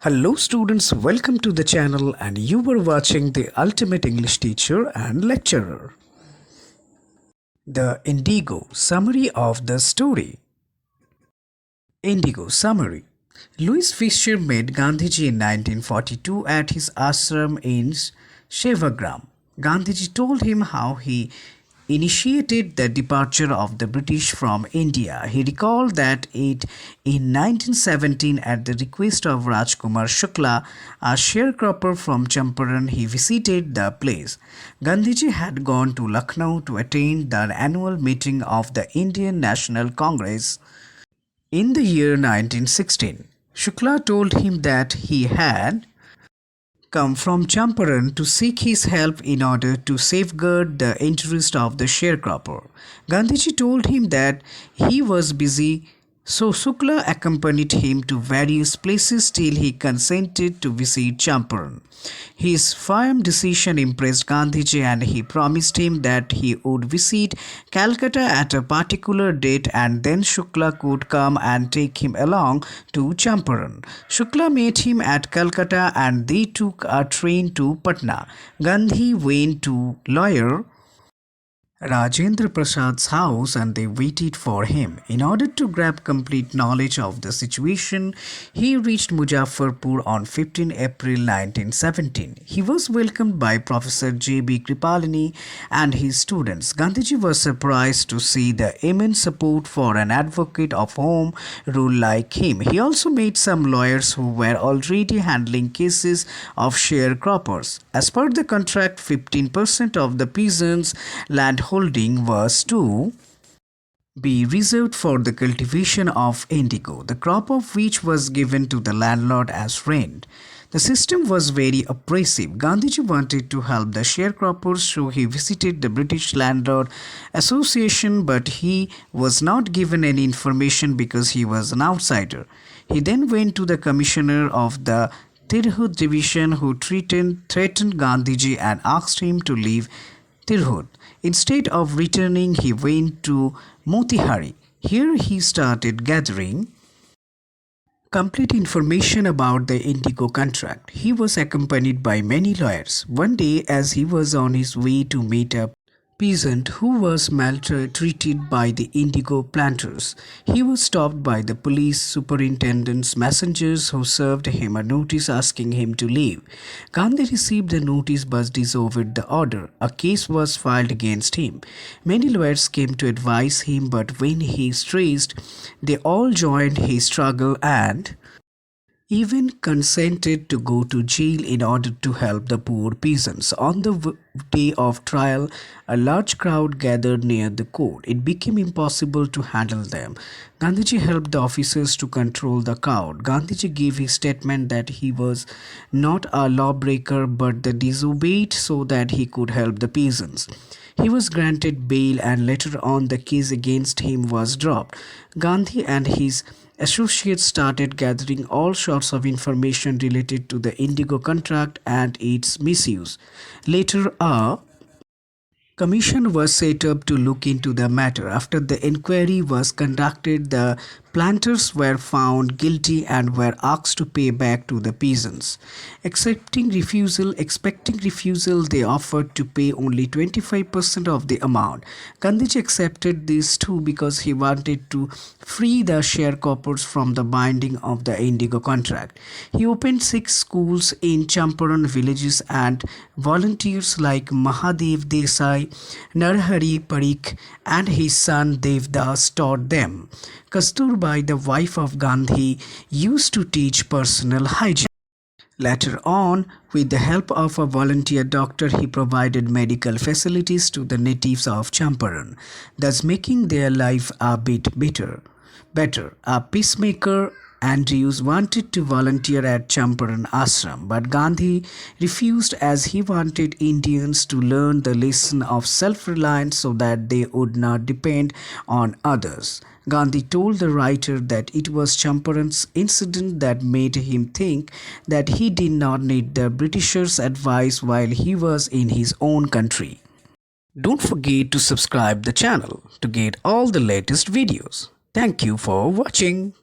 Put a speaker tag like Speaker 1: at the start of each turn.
Speaker 1: Hello students, welcome to the channel and you were watching the ultimate English teacher and lecturer. The Indigo summary of the story. Indigo summary. Louis Fisher met Gandhiji in 1942 at his ashram in Sevagram. Gandhiji told him how he initiated the departure of the British from India. He recalled that in 1917, at the request of Rajkumar Shukla, a sharecropper from Champaran, he visited the place. Gandhiji had gone to Lucknow to attend the annual meeting of the Indian National Congress in the year 1916. Shukla told him that he had come from Champaran to seek his help in order to safeguard the interest of the sharecropper. Gandhiji told him that he was busy, so Shukla accompanied him to various places till he consented to visit Champaran. His firm decision impressed Gandhiji and he promised him that he would visit Calcutta at a particular date and then Shukla could come and take him along to Champaran. Shukla met him at Calcutta and they took a train to Patna. Gandhi went to lawyer Rajendra Prasad's house and they waited for him. In order to grab complete knowledge of the situation, he reached Muzaffarpur on 15 April 1917. He was welcomed by Professor J.B. Kripalani and his students. Gandhiji was surprised to see the immense support for an advocate of home rule like him. He also met some lawyers who were already handling cases of sharecroppers. As per the contract, 15% of the peasants' land holding was to be reserved for the cultivation of indigo, the crop of which was given to the landlord as rent. The system was very oppressive. Gandhiji wanted to help the sharecroppers, so he visited the British Landlord Association, but he was not given any information because he was an outsider. He then went to the commissioner of the Tirhut division, who threatened Gandhiji and asked him to leave Tirhut. Instead of returning, he went to Motihari. Here he started gathering complete information about the indigo contract. He was accompanied by many lawyers. One day, as he was on his way to meet a peasant who was maltreated by the indigo planters, he was stopped by the police superintendent's messengers who served him a notice asking him to leave. Gandhi received the notice but disobeyed the order. A case was filed against him. Many lawyers came to advise him, but when he stressed, they all joined his struggle and even consented to go to jail in order to help the poor peasants. On the day of trial, a large crowd gathered near the court. It became impossible to handle them. Gandhiji helped the officers to control the crowd. Gandhiji gave his statement that he was not a lawbreaker but the disobeyed so that he could help the peasants. He was granted bail and later on the case against him was dropped. Gandhi and his associates started gathering all sorts of information related to the indigo contract and its misuse. Later, a commission was set up to look into the matter. After the inquiry was conducted, the planters were found guilty and were asked to pay back to the peasants. Expecting refusal, they offered to pay only 25% of the amount. Gandhiji accepted this too because he wanted to free the sharecroppers from the binding of the indigo contract. He opened 6 schools in Champaran villages and volunteers like Mahadev Desai, Narhari Parikh and his son Devdas taught them. Kasturbai, the wife of Gandhi, used to teach personal hygiene. Later on, with the help of a volunteer doctor, he provided medical facilities to the natives of Champaran, thus making their life a bit better. A peacemaker Andrews wanted to volunteer at Champaran Ashram, but Gandhi refused as he wanted Indians to learn the lesson of self-reliance so that they would not depend on others. Gandhi told the writer that it was Champaran's incident that made him think that he did not need the Britishers' advice while he was in his own country. Don't forget to subscribe the channel to get all the latest videos. Thank you for watching.